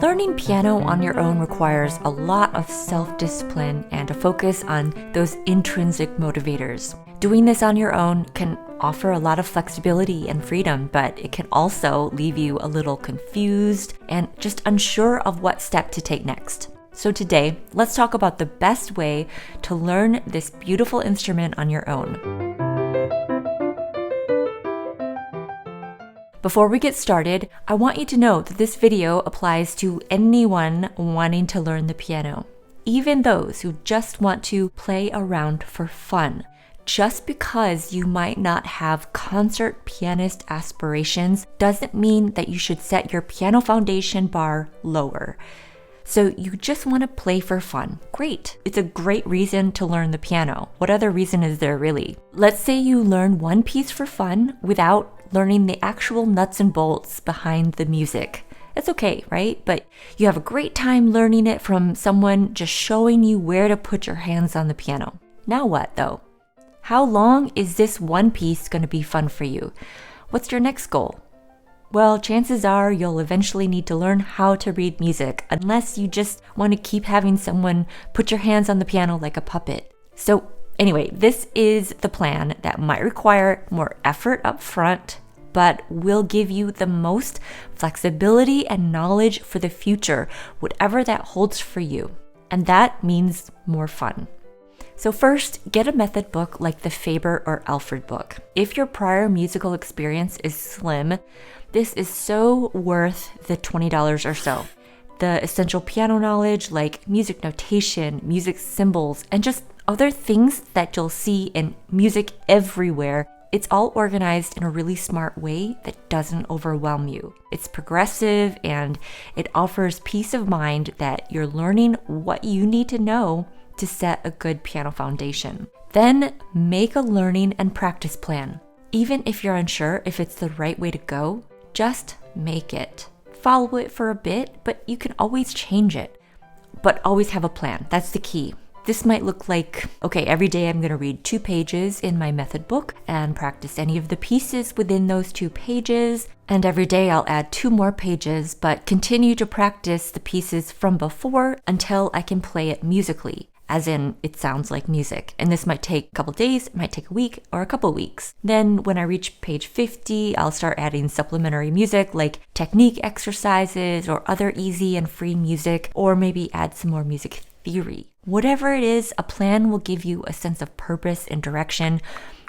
Learning piano on your own requires a lot of self-discipline and a focus on those intrinsic motivators. Doing this on your own can offer a lot of flexibility and freedom, but it can also leave you a little confused and just unsure of what step to take next. So today, let's talk about the best way to learn this beautiful instrument on your own. Before we get started, I want you to know that this video applies to anyone wanting to learn the piano, even those who just want to play around for fun. Just because you might not have concert pianist aspirations doesn't mean that you should set your piano foundation bar lower. So you just want to play for fun. Great. It's a great reason to learn the piano. What other reason is there really? Let's say you learn one piece for fun without learning the actual nuts and bolts behind the music. It's okay, right? But you have a great time learning it from someone just showing you where to put your hands on the piano. Now what though? How long is this one piece going to be fun for you? What's your next goal? Well, chances are you'll eventually need to learn how to read music, unless you just want to keep having someone put your hands on the piano like a puppet. So anyway, this is the plan that might require more effort up front, but will give you the most flexibility and knowledge for the future, whatever that holds for you. And that means more fun. So first, get a method book like the Faber or Alfred book. If your prior musical experience is slim, this is so worth the $20 or so. The essential piano knowledge like music notation, music symbols, and just other things that you'll see in music everywhere, it's all organized in a really smart way that doesn't overwhelm you. It's progressive and it offers peace of mind that you're learning what you need to know to set a good piano foundation. Then make a learning and practice plan. Even if you're unsure if it's the right way to go, just make it. Follow it for a bit, but you can always change it. But always have a plan. That's the key. This might look like, okay, every day I'm going to read 2 pages in my method book and practice any of the pieces within those 2 pages. And every day I'll add 2 more pages, but continue to practice the pieces from before until I can play it musically, as in it sounds like music. And this might take a couple days, it might take a week or a couple weeks. Then when I reach page 50, I'll start adding supplementary music like technique exercises or other easy and free music, or maybe add some more music theory. Whatever it is, a plan will give you a sense of purpose and direction,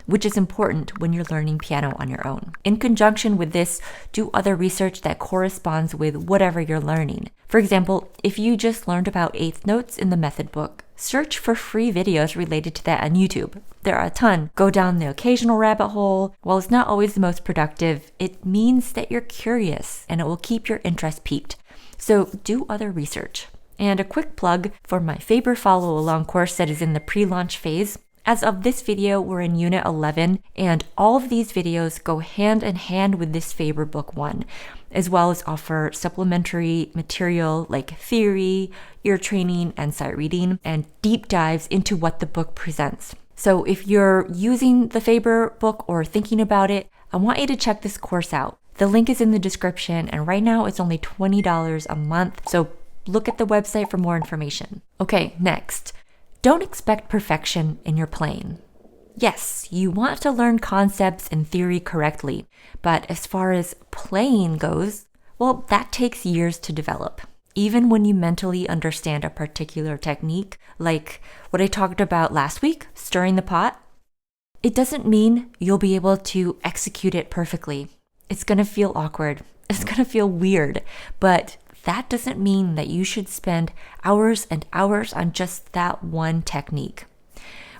which is important when you're learning piano on your own. In conjunction with this, do other research that corresponds with whatever you're learning. For example, if you just learned about eighth notes in the method book, search for free videos related to that on YouTube. There are a ton. Go down the occasional rabbit hole. While it's not always the most productive, it means that you're curious and it will keep your interest piqued. So do other research. And a quick plug for my Faber follow-along course that is in the pre-launch phase. As of this video, we're in Unit 11, and all of these videos go hand in hand with this Faber Book 1, as well as offer supplementary material like theory, ear training, and sight reading, and deep dives into what the book presents. So if you're using the Faber book or thinking about it, I want you to check this course out. The link is in the description, and right now it's only $20 a month, so look at the website for more information. Okay, next. Don't expect perfection in your playing. Yes, you want to learn concepts and theory correctly, but as far as playing goes, well, that takes years to develop. Even when you mentally understand a particular technique, like what I talked about last week, stirring the pot, it doesn't mean you'll be able to execute it perfectly. It's going to feel awkward. It's going to feel weird, but that doesn't mean that you should spend hours and hours on just that one technique.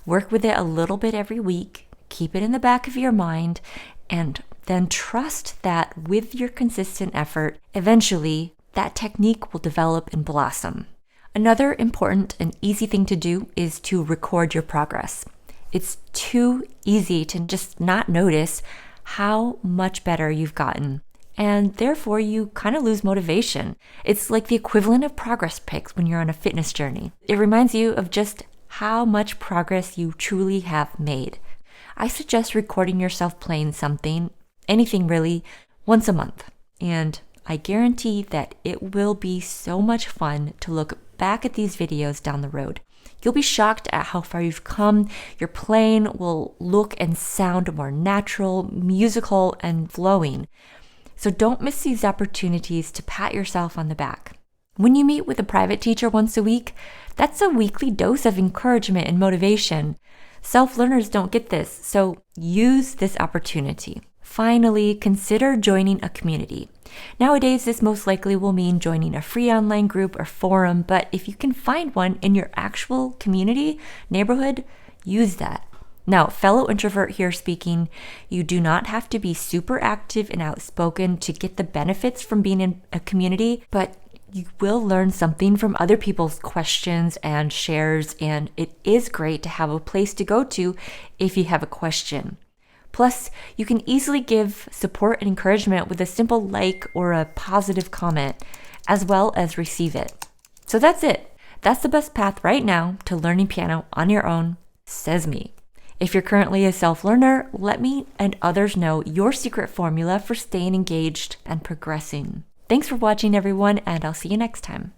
Work with it a little bit every week, keep it in the back of your mind, and then trust that with your consistent effort, eventually that technique will develop and blossom. Another important and easy thing to do is to record your progress. It's too easy to just not notice how much better you've gotten. And therefore, you kind of lose motivation. It's like the equivalent of progress pics when you're on a fitness journey. It reminds you of just how much progress you truly have made. I suggest recording yourself playing something, anything really, once a month. And I guarantee that it will be so much fun to look back at these videos down the road. You'll be shocked at how far you've come. Your playing will look and sound more natural, musical, and flowing. So don't miss these opportunities to pat yourself on the back. When you meet with a private teacher once a week, that's a weekly dose of encouragement and motivation. Self-learners don't get this, so use this opportunity. Finally, consider joining a community. Nowadays, this most likely will mean joining a free online group or forum, but if you can find one in your actual community, neighborhood, use that. Now, fellow introvert here speaking, you do not have to be super active and outspoken to get the benefits from being in a community, but you will learn something from other people's questions and shares, and it is great to have a place to go to if you have a question. Plus, you can easily give support and encouragement with a simple like or a positive comment, as well as receive it. So that's it. That's the best path right now to learning piano on your own, says me. If you're currently a self-learner, let me and others know your secret formula for staying engaged and progressing. Thanks for watching, everyone, and I'll see you next time.